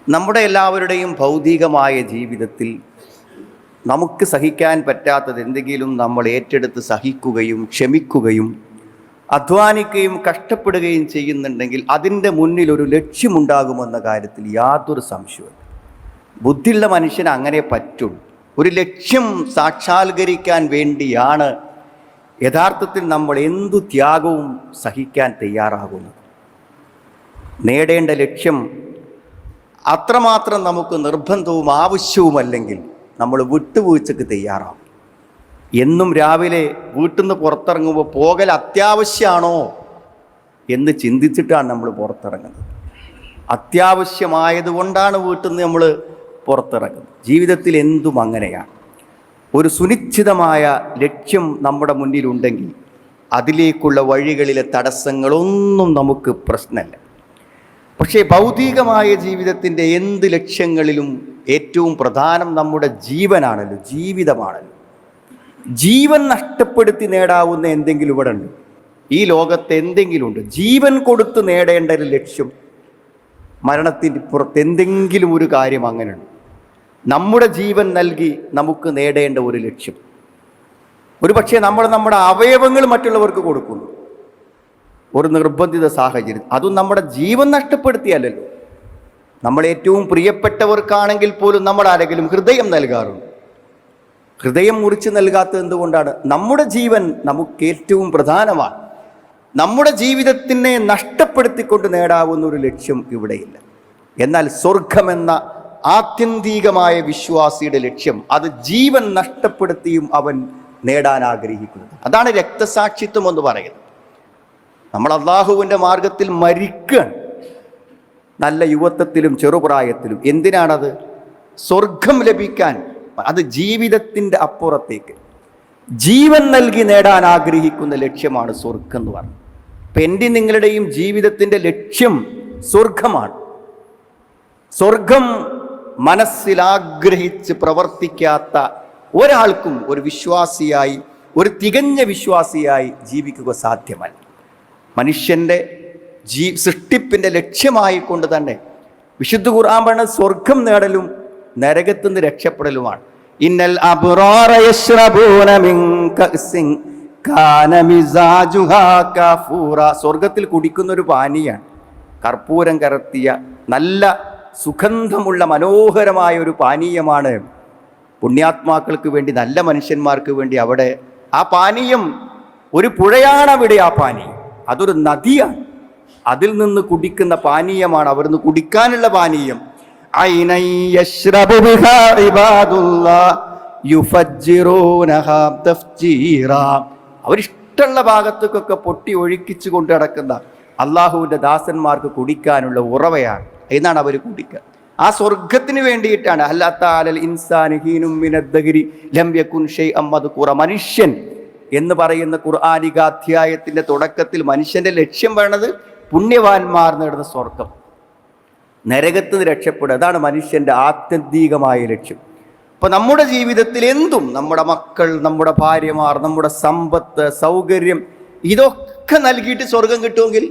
നമ്മുടെ എല്ലാവരുടെയും ഭൗതികമായ ജീവിതത്തിൽ നമുക്ക് സഹിക്കാൻ പറ്റാത്തത് എന്തെങ്കിലും നമ്മൾ ഏറ്റെടുത്ത് സഹിക്കുകയും ക്ഷമിക്കുകയും അധ്വാനിക്കുകയും കഷ്ടപ്പെടുകയും ചെയ്യുന്നുണ്ടെങ്കിൽ അതിൻ്റെ മുന്നിൽ ഒരു ലക്ഷ്യമുണ്ടാകുമെന്ന കാര്യത്തിൽ യാതൊരു സംശയവും. ബുദ്ധിയുള്ള മനുഷ്യന് അങ്ങനെ പറ്റുള്ളൂ. ഒരു ലക്ഷ്യം സാക്ഷാത്കരിക്കാൻ വേണ്ടിയാണ് യഥാർത്ഥത്തിൽ നമ്മൾ എന്തു ത്യാഗവും സഹിക്കാൻ തയ്യാറാകുന്നത്. നേടേണ്ട ലക്ഷ്യം അത്രമാത്രം നമുക്ക് നിർബന്ധവും ആവശ്യവുമല്ലെങ്കിൽ നമ്മൾ വിട്ടുവീഴ്ചക്ക് തയ്യാറാവും. എന്നും രാവിലെ വീട്ടിൽ നിന്ന് പുറത്തിറങ്ങുമ്പോൾ പോകൽ അത്യാവശ്യമാണോ എന്ന് ചിന്തിച്ചിട്ടാണ് നമ്മൾ പുറത്തിറങ്ങുന്നത്. അത്യാവശ്യമായതുകൊണ്ടാണ് വീട്ടിൽ നിന്ന് നമ്മൾ പുറത്തിറങ്ങുന്നത്. ജീവിതത്തിൽ എന്തും അങ്ങനെയാണ്. ഒരു സുനിശ്ചിതമായ ലക്ഷ്യം നമ്മുടെ മുന്നിലുണ്ടെങ്കിൽ അതിലേക്കുള്ള വഴികളിലെ തടസ്സങ്ങളൊന്നും നമുക്ക് പ്രശ്നമല്ല. പക്ഷേ ഭൗതികമായ ജീവിതത്തിൻ്റെ എന്ത് ലക്ഷ്യങ്ങളിലും ഏറ്റവും പ്രധാനം നമ്മുടെ ജീവനാണല്ലോ, ജീവിതമാണല്ലോ. ജീവൻ നഷ്ടപ്പെടുത്തി നേടാവുന്ന എന്തെങ്കിലും ഇവിടെ ഉണ്ട്? ഈ ലോകത്ത് എന്തെങ്കിലും ഉണ്ട്? ജീവൻ കൊടുത്ത് നേടേണ്ട ഒരു ലക്ഷ്യം, മരണത്തിൻ്റെ പുറത്ത് എന്തെങ്കിലും ഒരു കാര്യം അങ്ങനെയുണ്ട്? നമ്മുടെ ജീവൻ നൽകി നമുക്ക് നേടേണ്ട ഒരു ലക്ഷ്യം. ഒരു പക്ഷേ നമ്മുടെ അവയവങ്ങൾ മറ്റുള്ളവർക്ക് കൊടുക്കുന്നു, ഒരു നിർബന്ധിത സാഹചര്യം. അതും നമ്മുടെ ജീവൻ നഷ്ടപ്പെടുത്തിയല്ലോ. നമ്മൾ ഏറ്റവും പ്രിയപ്പെട്ടവർക്കാണെങ്കിൽ പോലും നമ്മൾ ആരെങ്കിലും ഹൃദയം നൽകാറുണ്ട്. ഹൃദയം മുറിച്ച് നൽകാത്തത് എന്തുകൊണ്ടാണ്? നമ്മുടെ ജീവൻ നമുക്ക് ഏറ്റവും പ്രധാനമാണ്. നമ്മുടെ ജീവിതത്തിനെ നഷ്ടപ്പെടുത്തിക്കൊണ്ട് നേടാവുന്ന ഒരു ലക്ഷ്യം ഇവിടെയില്ല. എന്നാൽ സ്വർഗമെന്ന ആത്യന്തികമായ വിശ്വാസിയുടെ ലക്ഷ്യം അത് ജീവൻ നഷ്ടപ്പെടുത്തിയും അവൻ നേടാൻ ആഗ്രഹിക്കുന്നത്. അതാണ് രക്തസാക്ഷിത്വം എന്ന് പറയുന്നത്. നമ്മൾ അള്ളാഹുവിൻ്റെ മാർഗത്തിൽ മരിക്കുകയാണ്, നല്ല യുവത്വത്തിലും ചെറുപ്രായത്തിലും. എന്തിനാണത്? സ്വർഗം ലഭിക്കാൻ. അത് ജീവിതത്തിൻ്റെ അപ്പുറത്തേക്ക് ജീവൻ നൽകി നേടാൻ ആഗ്രഹിക്കുന്ന ലക്ഷ്യമാണ് സ്വർഗം എന്ന് പറയുന്നത്. അപ്പം എൻ്റെ നിങ്ങളുടെയും ജീവിതത്തിൻ്റെ ലക്ഷ്യം സ്വർഗമാണ്. സ്വർഗം മനസ്സിൽ ആഗ്രഹിച്ച് പ്രവർത്തിക്കാത്ത ഒരാൾക്കും ഒരു വിശ്വാസിയായി, ഒരു തികഞ്ഞ വിശ്വാസിയായി ജീവിക്കുക സാധ്യമല്ല. മനുഷ്യൻ്റെ സൃഷ്ടിപ്പിൻ്റെ ലക്ഷ്യമായിക്കൊണ്ട് തന്നെ വിശുദ്ധ ഖുർആൻ പറഞ്ഞ സ്വർഗം നേടലും നരകത്തിൽ നിന്ന് രക്ഷപ്പെടലുമാണ്. ഇന്നൽ അബ്റാറ യശ്റബൂന മിൻ കഅസിൻ കാന മിസാജുഹാ കഫൂറ. സ്വർഗത്തിൽ കുടിക്കുന്ന ഒരു പാനീയാണ്, കർപ്പൂരം കലർത്തിയ നല്ല സുഗന്ധമുള്ള മനോഹരമായ ഒരു പാനീയമാണ്. പുണ്യാത്മാക്കൾക്ക് വേണ്ടി, നല്ല മനുഷ്യന്മാർക്ക് വേണ്ടി അവിടെ ആ പാനീയം, ഒരു പുഴയാണ് അവിടെ. ആ പാനീയം അതൊരു നദിയാണ്. അതിൽ നിന്ന് കുടിക്കുന്ന പാനീയമാണ്, അവിടുന്ന് കുടിക്കാനുള്ള പാനീയം. അവരിഷ്ടമുള്ള ഭാഗത്തേക്കൊക്കെ പൊട്ടി ഒഴുക്കിച്ചു കൊണ്ട് നടക്കുന്ന അള്ളാഹുവിൻ്റെ ദാസന്മാർക്ക് കുടിക്കാനുള്ള ഉറവയാണ്. എന്നാണ് അവർ കുടിക്കുക. ആ സ്വർഗത്തിന് വേണ്ടിയിട്ടാണ്. മനുഷ്യൻ എന്ന് പറയുന്ന ഖുർആനിക അധ്യായത്തിൻ്റെ തുടക്കത്തിൽ മനുഷ്യൻ്റെ ലക്ഷ്യം വേണത് പുണ്യവാന്മാർ നേടുന്ന സ്വർഗം, നരകത്തിൽ നിന്ന് രക്ഷപ്പെടുക. അതാണ് മനുഷ്യൻ്റെ ആത്യന്തികമായ ലക്ഷ്യം. അപ്പോൾ നമ്മുടെ ജീവിതത്തിൽ എന്തും, നമ്മുടെ മക്കൾ, നമ്മുടെ ഭാര്യമാർ, നമ്മുടെ സമ്പത്ത്, സൗകര്യം, ഇതൊക്കെ നൽകിയിട്ട് സ്വർഗം കിട്ടുമെങ്കിൽ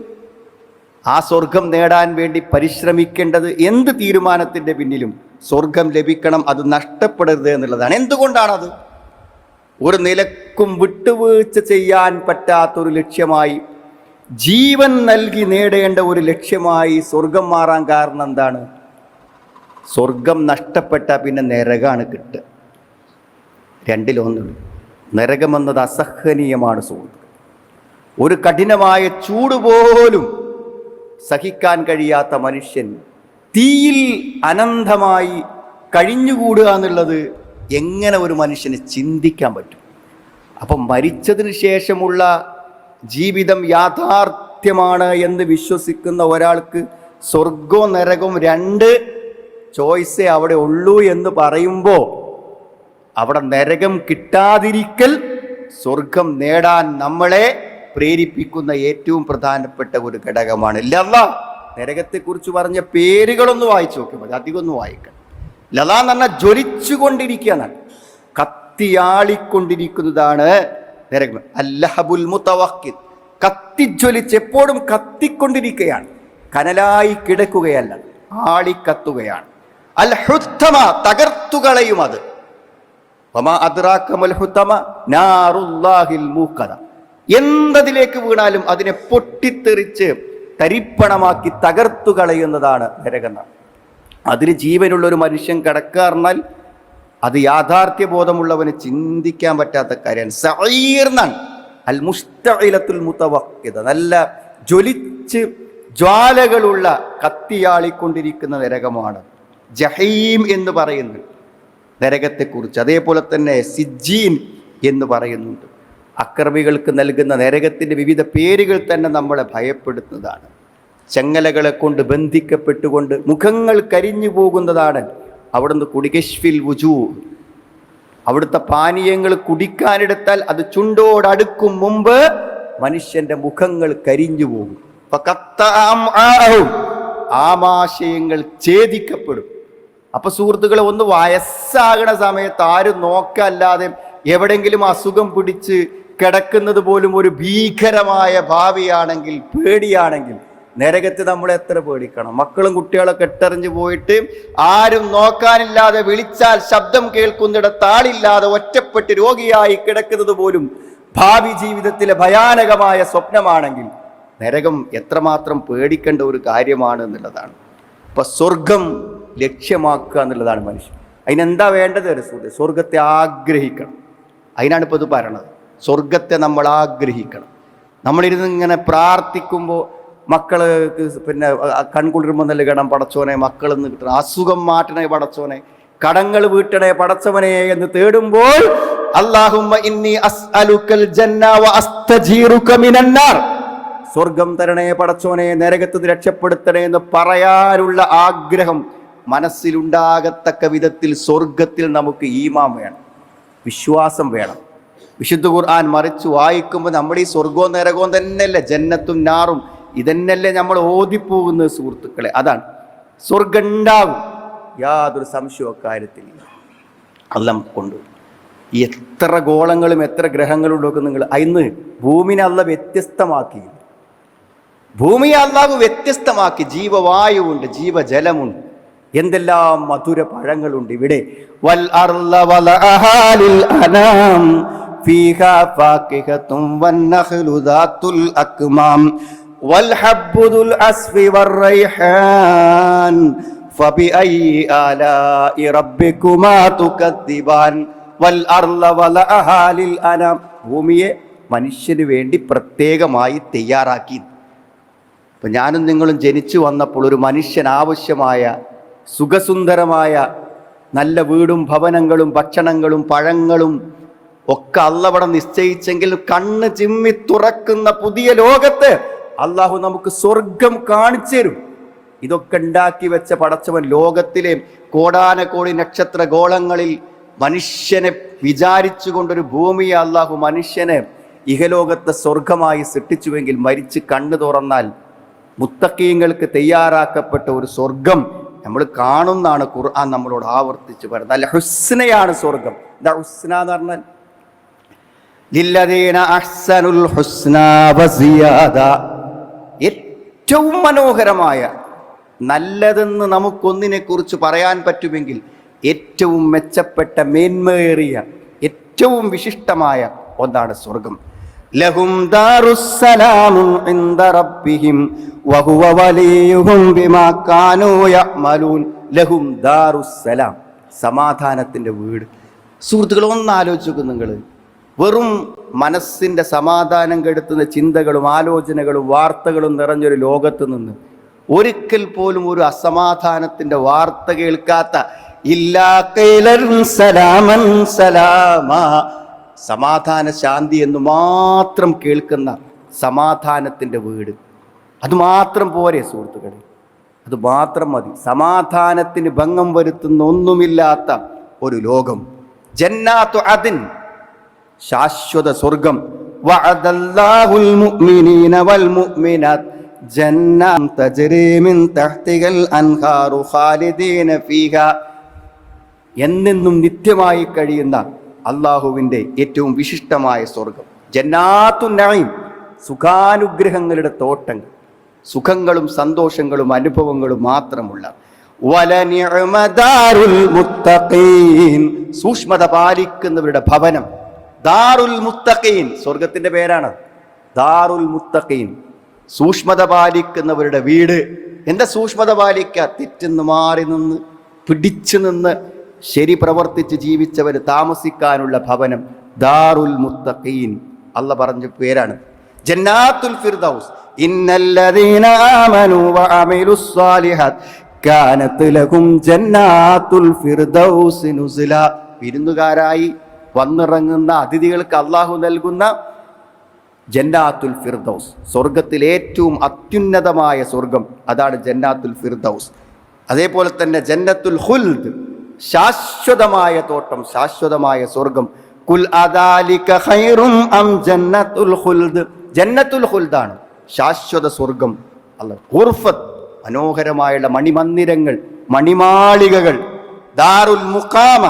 ആ സ്വർഗം നേടാൻ വേണ്ടി പരിശ്രമിക്കേണ്ടത് എന്ത് തീരുമാനത്തിൻ്റെ പിന്നിലും സ്വർഗം ലഭിക്കണം, അത് നഷ്ടപ്പെടരുത് എന്നുള്ളതാണ്. എന്തുകൊണ്ടാണത്? ഒരു നിലക്കും വിട്ടുവീഴ്ച ചെയ്യാൻ പറ്റാത്തൊരു ലക്ഷ്യമായി, ജീവൻ നൽകി നേടേണ്ട ഒരു ലക്ഷ്യമായി സ്വർഗം മാറാൻ കാരണം എന്താണ്? സ്വർഗം നഷ്ടപ്പെട്ട പിന്നെ നരകമാണ് കിട്ടുക. രണ്ടിലൊന്നുള്ളൂ. നരകമെന്നത് അസഹനീയമാണ് സുഹൃത്ത്. ഒരു കഠിനമായ ചൂട് പോലും സഹിക്കാൻ കഴിയാത്ത മനുഷ്യൻ തീയിൽ അനന്തമായി കഴിഞ്ഞുകൂടുക എന്നുള്ളത് എങ്ങനെ ഒരു മനുഷ്യന് ചിന്തിക്കാൻ പറ്റും? അപ്പം മരിച്ചതിന് ശേഷമുള്ള ജീവിതം യാഥാർത്ഥ്യമാണ് എന്ന് വിശ്വസിക്കുന്ന ഒരാൾക്ക് സ്വർഗവും നരകവും രണ്ട് ചോയ്സേ അവിടെ ഉള്ളൂ എന്ന് പറയുമ്പോൾ അവിടെ നരകം കിട്ടാതിരിക്കൽ സ്വർഗം നേടാൻ നമ്മളെ പ്രേരിപ്പിക്കുന്ന ഏറ്റവും പ്രധാനപ്പെട്ട ഒരു ഘടകമാണ്. ലള, നരകത്തെക്കുറിച്ച് പറഞ്ഞ പേരുകളൊന്ന് വായിച്ചു നോക്കിയാൽ മതി, അധികം ഒന്ന് വായിക്കണം. ലള എന്ന് പറഞ്ഞാൽ ജ്വലിച്ചുകൊണ്ടിരിക്കുകയാണ്, കത്തിയാളിക്കൊണ്ടിരിക്കുന്നതാണ് നരകം. അല്ലഹബുൽ മുതവഖിദ്, കത്തിജ്വലിച്ച് എപ്പോഴും കത്തിക്കൊണ്ടിരിക്കുകയാണ്, കനലായി കിടക്കുകയല്ല. ആളിക്കത്തുകയാണ്. അൽ ഹുത്തമ തകർത്തുകളയും അത്. വമാ അദ്റാകമൽ ഹുത്തമ നാറുല്ലാഹിൽ മൂഖദ. എന്തതിലേക്ക് വീണാലും അതിനെ പൊട്ടിത്തെറിച്ച് തരിപ്പണമാക്കി തകർത്തു കളയുന്നതാണ് നരകം. അതിന് ജീവനുള്ള ഒരു മനുഷ്യൻ കിടക്കാറിഞ്ഞാൽ അത് യാഥാർത്ഥ്യ ബോധമുള്ളവന് ചിന്തിക്കാൻ പറ്റാത്ത കാര്യമാണ്. സഈർന്നാണ് അൽ മുസ്തഇലത്തുൽ മുതവഖിദ. നല്ല ജ്വലിച്ച് ജ്വാലകളുള്ള കത്തിയാളിക്കൊണ്ടിരിക്കുന്ന നരകമാണ് ജഹീം എന്ന് പറയുന്നത് നരകത്തെക്കുറിച്ച്. അതേപോലെ തന്നെ സിജ്ജീൻ എന്ന് പറയുന്നുണ്ട്. അക്രമികൾക്ക് നൽകുന്ന നരകത്തിൻ്റെ വിവിധ പേരുകൾ തന്നെ നമ്മളെ ഭയപ്പെടുത്തുന്നതാണ്. ചങ്ങലകളെ കൊണ്ട് ബന്ധിക്കപ്പെട്ടുകൊണ്ട് മുഖങ്ങൾ കരിഞ്ഞു പോകുന്നതാണ്. അവിടുന്ന് കുടികശ്ഫിൽ വുജൂ, അവിടുത്തെ പാനീയങ്ങൾ കുടിക്കാനെടുത്താൽ അത് ചുണ്ടോടടുക്കും മുമ്പ് മനുഷ്യന്റെ മുഖങ്ങൾ കരിഞ്ഞു പോകും. ആമാശയങ്ങൾ ഛേദിക്കപ്പെടും. അപ്പൊ സുഹൃത്തുക്കളെ, ഒന്ന് വയസ്സാകണ സമയത്ത് ആരും നോക്കല്ലാതെ എവിടെങ്കിലും അസുഖം പിടിച്ച് കിടക്കുന്നത് പോലും ഒരു ഭീകരമായ ഭാവിയാണെങ്കിൽ, പേടിയാണെങ്കിൽ, നരകത്ത് നമ്മൾ എത്ര പേടിക്കണം. മക്കളും കുട്ടികളൊക്കെ ഇട്ടെറിഞ്ഞു പോയിട്ട് ആരും നോക്കാനില്ലാതെ വിളിച്ചാൽ ശബ്ദം കേൾക്കുന്നിടത്ത് ആളില്ലാതെ ഒറ്റപ്പെട്ട് രോഗിയായി കിടക്കുന്നത് പോലും ഭാവി ജീവിതത്തിലെ ഭയാനകമായ സ്വപ്നമാണെങ്കിൽ നരകം എത്രമാത്രം പേടിക്കേണ്ട ഒരു കാര്യമാണ് എന്നുള്ളതാണ്. ഇപ്പൊ സ്വർഗം ലക്ഷ്യമാക്കുക എന്നുള്ളതാണ് മനുഷ്യൻ. അതിനെന്താ വേണ്ടത്? സ്വർഗത്തെ ആഗ്രഹിക്കണം. അതിനാണ് ഇപ്പോൾ ഇത് പറയണത്. സ്വർഗത്തെ നമ്മൾ ആഗ്രഹിക്കണം. നമ്മളിരുന്ന് ഇങ്ങനെ പ്രാർത്ഥിക്കുമ്പോൾ മക്കൾക്ക് പിന്നെ കൺകുളിർമ നൽകണം പടച്ചോനെ, മക്കളെന്ന് കിട്ടണം, അസുഖം മാറ്റണേ പടച്ചോനെ, കടങ്ങൾ വീട്ടണേ പടച്ചവനെ എന്ന് തേടുമ്പോൾ അല്ലാഹുമ്മ ഇന്നി അസ്അലുക്കൽ ജന്ന വ അസ്തജീറുക മിനന്നാർ, സ്വർഗം തരണേ പടച്ചോനെ, നരകത്തിൽ രക്ഷപ്പെടുത്തണേ എന്ന് പറയാനുള്ള ആഗ്രഹം മനസ്സിലുണ്ടാകത്തക്ക വിധത്തിൽ സ്വർഗത്തിൽ നമുക്ക് ഈമാൻ വേണം, വിശ്വാസം വേണം. വിശുദ്ധ ഖുർആൻ മറിച്ച് വായിക്കുമ്പോൾ നമ്മൾ ഈ സ്വർഗവും നരകവും തന്നെയല്ലേ, ജന്നത്തും നാറും ഇതന്നെയല്ലേ നമ്മൾ ഓതിപ്പോകുന്നത് സുഹൃത്തുക്കളെ. അതാണ് സ്വർഗം ഉണ്ടാകും, യാതൊരു സംശയവും കാര്യത്തിലില്ല. അല്ലാം കൊണ്ടു എത്ര ഗോളങ്ങളും എത്ര ഗ്രഹങ്ങളും ഒക്കെ നിങ്ങൾ ഇന്ന് ഭൂമിനെ അല്ല വ്യത്യസ്തമാക്കി, ഭൂമിയെ അല്ലാഹു വ്യത്യസ്തമാക്കി. ജീവവായുവുണ്ട്, ജീവജലമുണ്ട്, എന്തെല്ലാം മധുര പഴങ്ങളുണ്ട് ഇവിടെ. വൽ അർള വല അഹാലിൽ അനാം ഫീഹാ ഫാകിഹത്തും വന്നഖ്ലു ദാത്തുൽ അക്മാം വൽ ഹബ്ബുൽ അസ്ഫി വറൈഹാൻ ഫബിഅയ്യി ആലാഇ റബ്ബികുമാ തുകദ്ദിബാൻ. വൽ അർള വല അഹാലിൽ അനാം, ഭൂമിയെ മനുഷ്യന് വേണ്ടി പ്രത്യേകമായി തയ്യാറാക്കി. അപ്പം ഞാനും നിങ്ങളും ജനിച്ചു വന്നപ്പോൾ ഒരു മനുഷ്യൻ ആവശ്യമായ സുഖസുന്ദരമായ നല്ല വീടും ഭവനങ്ങളും ഭക്ഷണങ്ങളും പഴങ്ങളും ഒക്കെ അള്ളവിടെ നിശ്ചയിച്ചെങ്കിൽ കണ്ണ് ചിമ്മി തുറക്കുന്ന പുതിയ ലോകത്ത് അള്ളാഹു നമുക്ക് സ്വർഗം കാണിച്ചു തരും. ഇതൊക്കെ ഉണ്ടാക്കി വെച്ച പടച്ചവൻ ലോകത്തിലെ കോടാനകോടി നക്ഷത്ര ഗോളങ്ങളിൽ മനുഷ്യനെ വിചാരിച്ചുകൊണ്ടൊരു ഭൂമിയെ അള്ളാഹു മനുഷ്യനെ ഇഹലോകത്തെ സ്വർഗമായി സൃഷ്ടിച്ചുവെങ്കിൽ മരിച്ച് കണ്ണു തുറന്നാൽ മുത്തഖീങ്ങൾക്ക് തയ്യാറാക്കപ്പെട്ട ഒരു സ്വർഗം നമ്മൾ കാണുന്നതാണ് ഖുർആൻ നമ്മളോട് ആവർത്തിച്ച് പറയുന്നത്. അൽ ഹുസ്നയാണ് സ്വർഗം. എന്താ ഹുസ്ന എന്ന് പറഞ്ഞാൽ? ലില്ലദീന അഹ്സനുൽ ഹുസ്ന വസിയാദ, ഏറ്റവും മനോഹരമായ നല്ലതെന്ന് നമുക്കൊന്നിനെ കുറിച്ച് പറയാൻ പറ്റുമെങ്കിൽ ഏറ്റവും മെച്ചപ്പെട്ട മേന്മയേറിയ ഏറ്റവും വിശിഷ്ടമായ ഒന്നാണ് സ്വർഗം. ലഹും ദാറുസ്സലാമു ഇൻദ റബ്ബിഹിം വഹുവ വലിയുഹും ബിമാ കാനൂ യഅമലൂൻ. ലഹും ദാറുസ്സലാം, സമാധാനത്തിൻ്റെ വീട്. സുഹൃത്തുക്കൾ, ഒന്ന് ആലോചിച്ചു നിങ്ങൾ, വെറും മനസ്സിൻ്റെ സമാധാനം കെടുത്തുന്ന ചിന്തകളും ആലോചനകളും വാർത്തകളും നിറഞ്ഞൊരു ലോകത്ത് നിന്ന് ഒരിക്കൽ പോലും ഒരു അസമാധാനത്തിൻ്റെ വാർത്ത കേൾക്കാത്ത, ഇല്ലാ ഖൈലൻ സലാമൻ സലാമാ, സമാധാന ശാന്തി എന്ന് മാത്രം കേൾക്കുന്ന സമാധാനത്തിൻ്റെ വീട്. അതുമാത്രം പോരെ സുഹൃത്തുക്കളെ, അത് മാത്രം മതി. സമാധാനത്തിന് ഭംഗം വരുത്തുന്ന ഒന്നുമില്ലാത്ത ഒരു ലോകം, ജന്നാത്തു അദ്ൻ, ശാശ്വത സ്വർഗം. വഅദല്ലാഹുൽ മുഅ്മിനീന വൽ മുഅ്മിനാത്ത് ജന്നാത്തുൻ തജ്രി മിൻ തഹ്തിഹൽ അൻഹാറു ഖാലിദീന ഫീഹാ, എന്നെന്നും നിത്യമായി കഴിയുന്ന അള്ളാഹുവിൻ്റെ ഏറ്റവും വിശിഷ്ടമായ സ്വർഗം. ജന്നാത്തുൻ നഈം, സുഖാനുഗ്രഹങ്ങളുടെ തോട്ടങ്ങൾ, സുഖങ്ങളും സന്തോഷങ്ങളും അനുഭവങ്ങളും മാത്രമുള്ള വലനിഅമ ദാറുൽ മുത്തഖീൻ, സൂക്ഷ്മത പാലിക്കുന്നവരുടെ ഭവനം. ദാറുൽ മുത്തഖീൻ സ്വർഗത്തിന്റെ പേരാണ്. ദാറുൽ മുത്തഖീൻ, സൂക്ഷ്മത പാലിക്കുന്നവരുടെ വീട്. എന്താ സൂക്ഷ്മത പാലിക്കുക? തെറ്റിന്ന് മാറി നിന്ന് പിടിച്ചു നിന്ന് ശരി പ്രവർത്തിച്ച് ജീവിച്ചവർ താമസിക്കാനുള്ള ഭവനം ദാറുൽ മുത്തഖീൻ. അല്ലാഹ് പറഞ്ഞ പേരാണ് ജന്നാത്തുൽ ഫിർദൗസ്. ഇന്നല്ലദീന ആമനൂ വഅമിലുസ് സ്വാലിഹാത്ത് കാനത് ലഹും ജന്നാത്തുൽ ഫിർദൗസ് നുസുല. വിരുന്നുകാരായി വന്നിറങ്ങുന്ന അതിഥികൾക്ക് അള്ളാഹു നൽകുന്ന ജന്നാത്തുൽ ഫിർദൗസ്, സ്വർഗത്തിൽ ഏറ്റവും അത്യുന്നതമായ സ്വർഗം, അതാണ് ജന്നാത്തുൽ ഫിർദൗസ്. അതേപോലെ തന്നെ ജന്നത്തുൽ ഖുൽദ്, ശാശ്വതമായ തോട്ടം, ശാശ്വതമായ സ്വർഗം. കുൽ അദാലിക ഖൈറും അം ജന്നത്തുൽ ഖുൽദ്, ജന്നത്തുൽ ഖുൽദാണ് ശാശ്വത സ്വർഗം. അല്ലാഹ് ഖുർഫത്ത്, മനോഹരമായുള്ള മണിമന്ദിരങ്ങൾ, മണിമാളികകൾ. ദാറുൽ മുഖാമ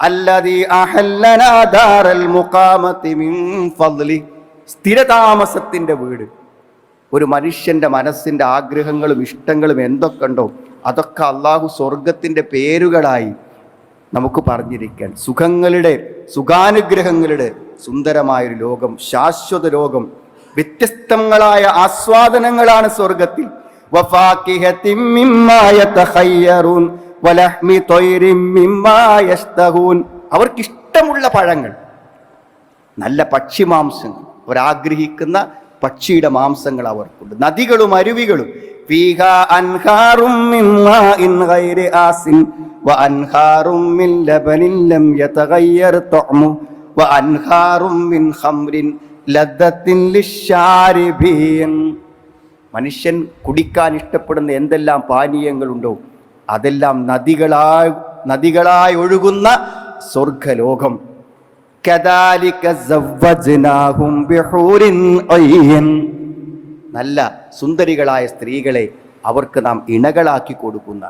അല്ലദീ അഹല്ലനാ ദാറൽ മുഖാമതി മിൻ ഫദ്ലി, സ്ഥിരതാമസത്തിന്റെ വീട്. ഒരു മനുഷ്യന്റെ മനസ്സിന്റെ ആഗ്രഹങ്ങളും ഇഷ്ടങ്ങളും എന്തൊക്കെ ഉണ്ടോ അതൊക്കെ അള്ളാഹു സ്വർഗത്തിന്റെ പേരുകളായി നമുക്ക് പറഞ്ഞിരിക്കാൻ. സുഖങ്ങളുടെ, സുഖാനുഗ്രഹങ്ങളുടെ സുന്ദരമായൊരു ലോകം, ശാശ്വത ലോകം. വ്യത്യസ്തങ്ങളായ ആസ്വാദനങ്ങളാണ് സ്വർഗത്തിൽ. വഫാകിഹതിൻ മിമ്മാ യതഖയ്യറൂൻ വലഹ്മി ത്വയ്രിൻ മിമ്മാ യശ്തഹൂൻ, അവർക്കിഷ്ടമുള്ള പഴങ്ങൾ, നല്ല പക്ഷിമാംസങ്ങൾ, അവരാഗ്രഹിക്കുന്ന പക്ഷിയുടെ മാംസങ്ങൾ അവർക്കുണ്ട്. നദികളും അരുവികളും. ഫീഹാ അൻഹാറും മിൻ മാഇൻ ഗൈരി ആസിൻ വഅൻഹാറും മിൻ ലബനിൻ ലം യതഗയ്യർ തഅമു വഅൻഹാറും മിൻ ഖംറിൻ ലദ്ദത്തിൻ ലിശ്ശാരിബീൻ. മനുഷ്യൻ കുടിക്കാൻ ഇഷ്ടപ്പെടുന്ന എന്തെല്ലാം പാനീയങ്ങളുണ്ടോ അതെല്ലാം നദികളായി ഒഴുകുന്ന സ്വർഗലോകം. കദാലിക സവ്വജ്നാഹും ബിഹൂരിൻ ഐൻ, നല്ല സുന്ദരികളായ സ്ത്രീകളെ അവർക്ക് നാം ഇണകളാക്കി കൊടുക്കുന്ന.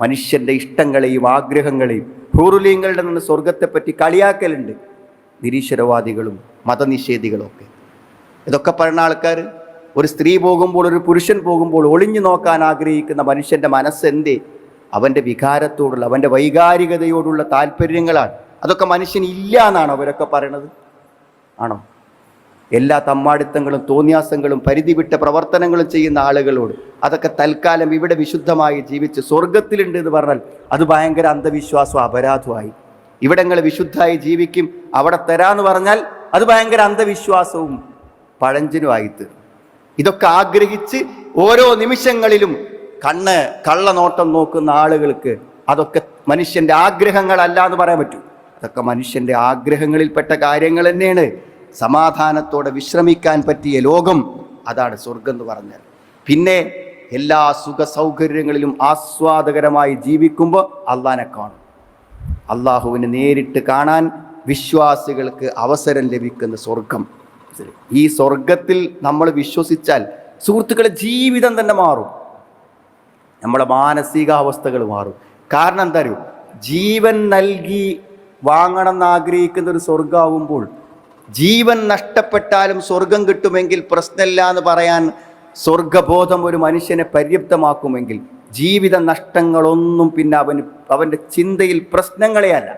മനുഷ്യന്റെ ഇഷ്ടങ്ങളെയും ആഗ്രഹങ്ങളെയും ഹൂറുലീങ്ങളുടെ നിന്ന് സ്വർഗത്തെപ്പറ്റി കളിയാക്കലുണ്ട് നിരീശ്വരവാദികളും മതനിഷേധികളും ഒക്കെ. ഇതൊക്കെ പറയുന്ന ആൾക്കാർ ഒരു സ്ത്രീ പോകുമ്പോൾ, ഒരു പുരുഷൻ പോകുമ്പോൾ ഒളിഞ്ഞു നോക്കാൻ ആഗ്രഹിക്കുന്ന മനുഷ്യന്റെ മനസ്സെന്തേ? അവന്റെ വികാരത്തോടുള്ള, അവന്റെ വൈകാരികതയോടുള്ള താല്പര്യങ്ങളാണ്. അതൊക്കെ മനുഷ്യൻ ഇല്ല എന്നാണ് അവരൊക്കെ പറയണത്. ആണോ? എല്ലാ തമ്മാടിത്തങ്ങളും തോന്നിയാസങ്ങളും പരിധി വിട്ട പ്രവർത്തനങ്ങളും ചെയ്യുന്ന ആളുകളോട് അതൊക്കെ തൽക്കാലം ഇവിടെ വിശുദ്ധമായി ജീവിച്ച് സ്വർഗത്തിലുണ്ട് എന്ന് പറഞ്ഞാൽ അത് ഭയങ്കര അന്ധവിശ്വാസവും അപരാധമായി. ഇവിടങ്ങൾ വിശുദ്ധമായി ജീവിക്കും, അവിടെ തരാന്ന് പറഞ്ഞാൽ അത് ഭയങ്കര അന്ധവിശ്വാസവും പഴഞ്ചനുമായിത്തീർന്നു. ഇതൊക്കെ ആഗ്രഹിച്ച് ഓരോ നിമിഷങ്ങളിലും കള്ളനോട്ടം നോക്കുന്ന ആളുകൾക്ക് അതൊക്കെ മനുഷ്യന്റെ ആഗ്രഹങ്ങളല്ല എന്ന് പറയാൻ പറ്റൂ. അതൊക്കെ മനുഷ്യന്റെ ആഗ്രഹങ്ങളിൽപ്പെട്ട കാര്യങ്ങൾ തന്നെയാണ്. സമാധാനത്തോടെ വിശ്രമിക്കാൻ പറ്റിയ ലോകം അതാണ് സ്വർഗം എന്ന് പറഞ്ഞാൽ. പിന്നെ എല്ലാ സുഖ സൗകര്യങ്ങളിലും ആസ്വാദകരമായി ജീവിക്കുമ്പോൾ അള്ളാനെ കാണും. അള്ളാഹുവിനെ നേരിട്ട് കാണാൻ വിശ്വാസികൾക്ക് അവസരം ലഭിക്കുന്ന സ്വർഗം. ഈ സ്വർഗത്തിൽ നമ്മൾ വിശ്വസിച്ചാൽ സുഹൃത്തുക്കളെ ജീവിതം തന്നെ മാറും, നമ്മളെ മാനസികാവസ്ഥകൾ മാറും. കാരണം എന്താ അറിയോ? ജീവൻ നൽകി വാങ്ങണം എന്ന് ആഗ്രഹിക്കുന്ന ഒരു സ്വർഗമാവുമ്പോൾ ജീവൻ നഷ്ടപ്പെട്ടാലും സ്വർഗം കിട്ടുമെങ്കിൽ പ്രശ്നമില്ല എന്ന് പറയാൻ സ്വർഗബോധം ഒരു മനുഷ്യനെ പര്യാപ്തമാക്കുമെങ്കിൽ ജീവിത നഷ്ടങ്ങളൊന്നും പിന്നെ അവൻ്റെ ചിന്തയിൽ പ്രശ്നങ്ങളെ അല്ല.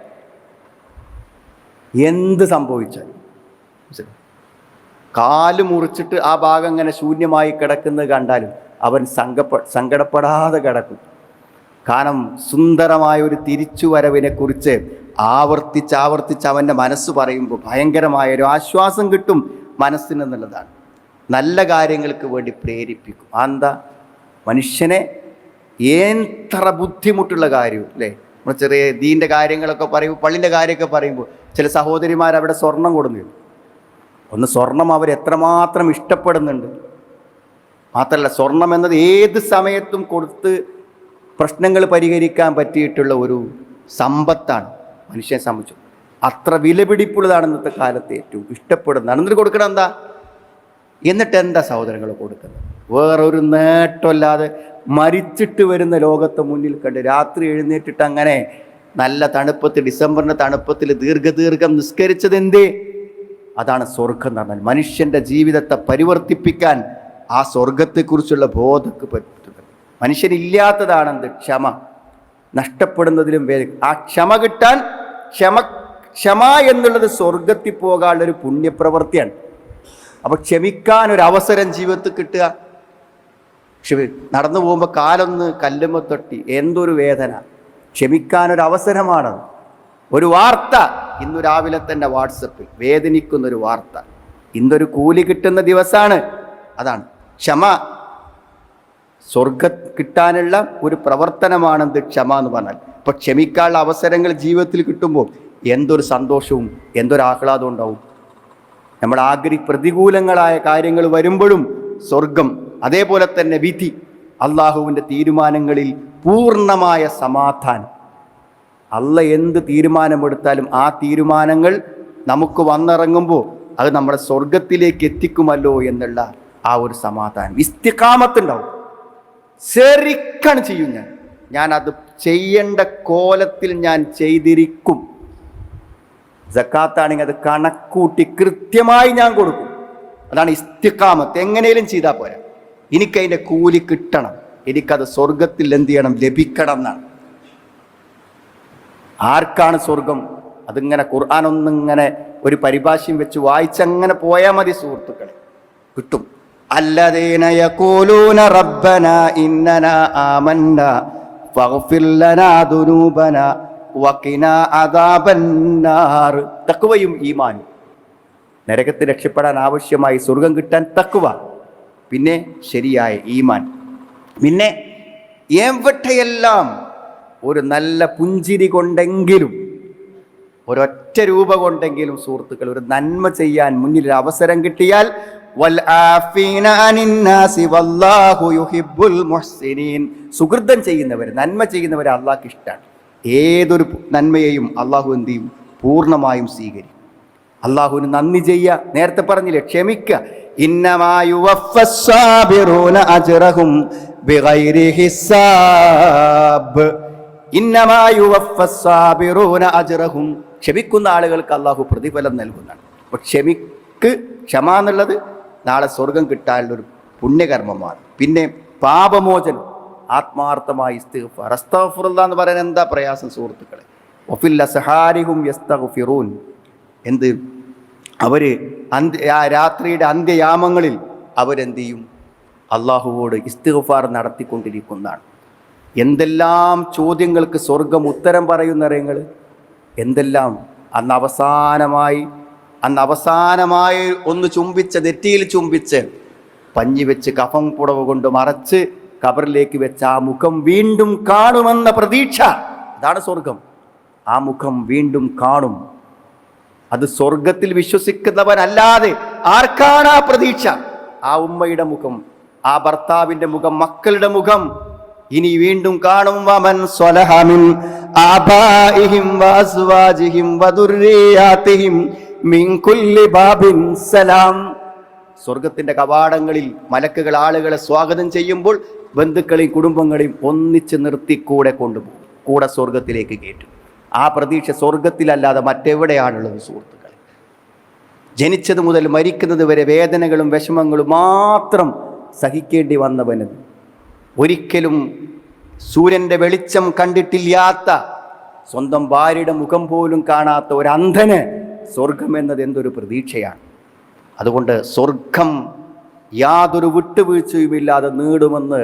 എന്ത് സംഭവിച്ചാലും കാല് മുറിച്ചിട്ട് ആ ഭാഗം അങ്ങനെ ശൂന്യമായി കിടക്കുന്നത് കണ്ടാലും അവൻ സങ്കടപ്പെടാതെ കിടക്കും. കാരണം സുന്ദരമായ ഒരു തിരിച്ചുവരവിനെ കുറിച്ച് ആവർത്തിച്ച് അവൻ്റെ മനസ്സ് പറയുമ്പോൾ ഭയങ്കരമായ ഒരു ആശ്വാസം കിട്ടും മനസ്സിനെന്നുള്ളതാണ്. നല്ല കാര്യങ്ങൾക്ക് വേണ്ടി പ്രേരിപ്പിക്കും. എന്താ? മനുഷ്യനെ എത്ര ബുദ്ധിമുട്ടുള്ള കാര്യവും അല്ലേ, നമ്മൾ ചെറിയ ദീൻ്റെ കാര്യങ്ങളൊക്കെ പറയുമ്പോൾ, പള്ളിൻ്റെ കാര്യമൊക്കെ പറയുമ്പോൾ ചില സഹോദരിമാർ അവിടെ സ്വർണം കൊടുന്നു. ഒന്ന് സ്വർണം അവർ എത്രമാത്രം ഇഷ്ടപ്പെടുന്നുണ്ട്. മാത്രമല്ല സ്വർണം എന്നത് ഏത് സമയത്തും കൊടുത്ത് പ്രശ്നങ്ങൾ പരിഹരിക്കാൻ പറ്റിയിട്ടുള്ള ഒരു സമ്പത്താണ് മനുഷ്യനെ സംബന്ധിച്ചു. അത്ര വിലപിടിപ്പുള്ളതാണ് ഇന്നത്തെ കാലത്ത് ഏറ്റവും ഇഷ്ടപ്പെടുന്നതാണ്. എന്നിട്ട് കൊടുക്കണം എന്താ? എന്നിട്ട് എന്താ സഹോദരങ്ങൾ കൊടുക്കുന്നത്? വേറൊരു നേട്ടമല്ലാതെ മരിച്ചിട്ട് വരുന്ന ലോകത്തെ മുന്നിൽ കണ്ട് രാത്രി എഴുന്നേറ്റിട്ട് അങ്ങനെ നല്ല തണുപ്പത്തിൽ, ഡിസംബറിൻ്റെ തണുപ്പത്തിൽ ദീർഘം നിസ്കരിച്ചത് എന്തേ? അതാണ് സ്വർഗം എന്ന് പറഞ്ഞാൽ. മനുഷ്യൻ്റെ ജീവിതത്തെ പരിവർത്തിപ്പിക്കാൻ ആ സ്വർഗത്തെക്കുറിച്ചുള്ള ബോധക്ക് പറ്റുന്നത്. മനുഷ്യനില്ലാത്തതാണെന്ത്? ക്ഷമ. നഷ്ടപ്പെടുന്നതിലും ആ ക്ഷമ കിട്ടാൻ ക്ഷമ എന്നുള്ളത് സ്വർഗത്തിൽ പോകാനുള്ളൊരു പുണ്യപ്രവൃത്തിയാണ്. അപ്പൊ ക്ഷമിക്കാൻ ഒരു അവസരം ജീവിതത്തിൽ കിട്ടുക. നടന്നു പോകുമ്പോൾ കാലൊന്ന് കല്ലുമ്മ തൊട്ടി എന്തൊരു വേദന. ക്ഷമിക്കാനൊരു അവസരമാണ്. ഒരു വാർത്ത ഇന്നു രാവിലെ തന്നെ വാട്സപ്പിൽ വേദനിക്കുന്നൊരു വാർത്ത. ഇന്നൊരു കൂലി കിട്ടുന്ന ദിവസമാണ്. അതാണ് ക്ഷമ. സ്വർഗം കിട്ടാനുള്ള ഒരു പ്രവർത്തനമാണെന്ത്? ക്ഷമ എന്ന് പറഞ്ഞാൽ. ഇപ്പൊ ക്ഷമിക്കാനുള്ള അവസരങ്ങൾ ജീവിതത്തിൽ കിട്ടുമ്പോൾ എന്തൊരു സന്തോഷവും എന്തൊരു ആഹ്ലാദവും ഉണ്ടാവും. നമ്മൾ പ്രതികൂലങ്ങളായ കാര്യങ്ങൾ വരുമ്പോഴും സ്വർഗം, അതേപോലെ തന്നെ വിധി, അള്ളാഹുവിൻ്റെ തീരുമാനങ്ങളിൽ പൂർണ്ണമായ സമാധാനം. അള്ള എന്ത് തീരുമാനമെടുത്താലും ആ തീരുമാനങ്ങൾ നമുക്ക് വന്നിറങ്ങുമ്പോൾ അത് നമ്മുടെ സ്വർഗത്തിലേക്ക് എത്തിക്കുമല്ലോ എന്നുള്ള ആ ഒരു സമാധാനം, ഇസ്തിഖാമത്തുണ്ടാവും. ശരിക്കാണ് ചെയ്യും. ഞാൻ അത് ചെയ്യേണ്ട കോലത്തിൽ ഞാൻ ചെയ്തിരിക്കും. സക്കാത്താണെങ്കിൽ അത് കണക്കൂട്ടി കൃത്യമായി ഞാൻ കൊടുക്കും. അതാണ് ഇസ്തിഖാമത്ത്. എങ്ങനെയും ചെയ്താൽ പോരാ, എനിക്കതിൻ്റെ കൂലി കിട്ടണം, എനിക്കത് സ്വർഗത്തിൽ എന്ത് ചെയ്യണം? ലഭിക്കണം എന്നാണ്. ആർക്കാണ് സ്വർഗം? അതിങ്ങനെ ഖുർആൻ ഒന്നിങ്ങനെ ഒരു പരിഭാഷയും വെച്ച് വായിച്ചങ്ങനെ പോയാൽ മതി സുഹൃത്തുക്കളെ, കിട്ടും. അല്ലദീന യഖൂലൂന റബ്ബനാ ഇന്നനാ ആമന്നാ ഫഗ്ഫിർ ലനാ ദുനൂബനാ വഖിനാ അദാബന്നാർ. തഖ്വയും ഈമാനും. നരകത്തിൽ രക്ഷപ്പെടാൻ ആവശ്യമായി സ്വർഗം കിട്ടാൻ തഖ്വ, പിന്നെ ശരിയായ ഈമാൻ, പിന്നെ എവിടെയെല്ലാം ഒരു നല്ല പുഞ്ചിരി കൊണ്ടെങ്കിലും ഒരൊറ്റ രൂപ കൊണ്ടെങ്കിലും സുഹൃത്തുക്കൾ ഒരു നന്മ ചെയ്യാൻ മുന്നിൽ ഒരു അവസരം കിട്ടിയാൽ സുഹൃതം ചെയ്യുന്നവർ, നന്മ ചെയ്യുന്നവരെ അള്ളാഹ്ക്ക് ഇഷ്ടമാണ്. ഏതൊരു നന്മയെയും അള്ളാഹു എന്ത് ചെയ്യും? പൂർണ്ണമായും സ്വീകരിക്കും. അള്ളാഹുവിന് നന്ദി ചെയ്യുക. നേരത്തെ പറഞ്ഞില്ലേ, ക്ഷമിക്കുക. ക്ഷമിക്കുന്ന ആളുകൾക്ക് അള്ളാഹു പ്രതിഫലം നൽകുന്നതാണ്. അപ്പൊ ക്ഷമ എന്നുള്ളത് നാളെ സ്വർഗം കിട്ടാനുള്ളൊരു പുണ്യകർമ്മമാണ്. പിന്നെ പാപമോചനം, ആത്മാർത്ഥമായി ഇസ്തിഗ്ഫാർ. അസ്തഗ്ഫിറുല്ലാഹ് എന്ന് പറയാൻ എന്താ പ്രയാസം സുഹൃത്തുക്കളെ. വഫിൽ അസ്ഹാരിഹും യസ്തഗ്ഫിറൂൻ. എന്ത്? അവർ രാത്രിയുടെ അന്ത്യയാമങ്ങളിൽ അവരെന്ത് ചെയ്യും? അള്ളാഹുവോട് ഇസ്തിഗ്ഫാർ നടത്തിക്കൊണ്ടിരിക്കുന്നതാണ്. എന്തെല്ലാം ചോദ്യങ്ങൾക്ക് സ്വർഗം ഉത്തരം പറയുന്നറിയങ്ങൾ, എന്തെല്ലാം. അന്ന് അവസാനമായി ഒന്ന് ചുംബിച്ച്, നെറ്റിയിൽ ചുംബിച്ച് പഞ്ഞി വെച്ച് കഫം പുടവ് കൊണ്ട് മറച്ച് ഖബറിലേക്ക് വെച്ച് ആ മുഖം വീണ്ടും കാണുമെന്ന പ്രതീക്ഷ. അതാണ് സ്വർഗം. ആ മുഖം വീണ്ടും കാണും. അത് സ്വർഗത്തിൽ വിശ്വസിക്കുന്നവനല്ലാതെ ആർക്കാണ് ആ പ്രതീക്ഷ? ആ ഉമ്മയുടെ മുഖം, ആ ഭർത്താവിൻ്റെ മുഖം, മക്കളുടെ മുഖം ഇനി വീണ്ടും കാണും. വമൻ സ്വലഹ മിൻ ആബാഇഹിം വഅസ്വാജിഹിം വദുർരിയാതിഹിം മിൻ കുല്ലി ബാബിൻ സലാം. സ്വർഗത്തിന്റെ കവാടങ്ങളിൽ മലക്കുകൾ ആളുകളെ സ്വാഗതം ചെയ്യുമ്പോൾ ബന്ധുക്കളെയും കുടുംബങ്ങളെയും ഒന്നിച്ച് നിർത്തി കൂടെ കൊണ്ടുപോകും, കൂടെ സ്വർഗത്തിലേക്ക് കയറ്റും. ആ പ്രതീക്ഷ സ്വർഗത്തിലല്ലാതെ മറ്റെവിടെയാണുള്ളത് സുഹൃത്തുക്കളെ? ജനിച്ചത് മുതൽ മരിക്കുന്നത് വരെ വേദനകളും വിഷമങ്ങളും മാത്രം സഹിക്കേണ്ടി വന്നവന്, ഒരിക്കലും സൂര്യൻ്റെ വെളിച്ചം കണ്ടിട്ടില്ലാത്ത, സ്വന്തം ഭാര്യയുടെ മുഖം പോലും കാണാത്ത ഒരു അന്ധന് സ്വർഗം എന്നത് എന്തൊരു പ്രതീക്ഷയാണ്. അതുകൊണ്ട് സ്വർഗം യാതൊരു വിട്ടുവീഴ്ചയുമില്ലാതെ നേടുമെന്ന്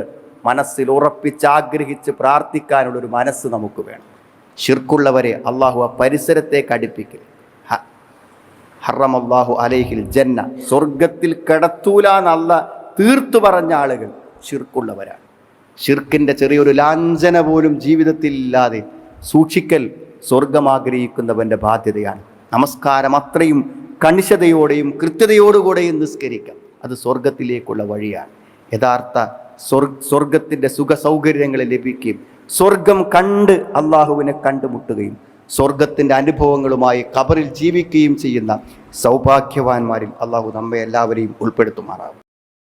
മനസ്സിൽ ഉറപ്പിച്ചാഗ്രഹിച്ച് പ്രാർത്ഥിക്കാനുള്ളൊരു മനസ്സ് നമുക്ക് വേണം. ശിർക്കുള്ളവരെ അള്ളാഹു ആ പരിസരത്തേക്ക് അടുപ്പിക്കൽ. ഹറമല്ലാഹു അലൈഹിൽ ജന്ന, സ്വർഗത്തിൽ കിടത്തൂലെന്നല്ല തീർത്തു പറഞ്ഞ ആളുകൾ ശിർക്കുള്ളവരാണ്. ശിർക്കിൻ്റെ ചെറിയൊരു ലാഞ്ചന പോലും ജീവിതത്തിൽ ഇല്ലാതെ സൂക്ഷിക്കൽ സ്വർഗം ആഗ്രഹിക്കുന്നവൻ്റെ ബാധ്യതയാണ്. നമസ്കാരം അത്രയും കണിശതയോടെയും കൃത്യതയോടുകൂടെയും നിസ്കരിക്കാം. അത് സ്വർഗത്തിലേക്കുള്ള വഴിയാണ്. യഥാർത്ഥ സ്വർഗത്തിൻ്റെ സുഖ സൗകര്യങ്ങൾ ലഭിക്കുകയും സ്വർഗം കണ്ട് അള്ളാഹുവിനെ കണ്ടുമുട്ടുകയും സ്വർഗത്തിൻ്റെ അനുഭവങ്ങളുമായി ഖബറിൽ ജീവിക്കുകയും ചെയ്യുന്ന സൗഭാഗ്യവാന്മാരിൽ അള്ളാഹു നമ്മെ എല്ലാവരെയും ഉൾപ്പെടുത്തുമാറാവും.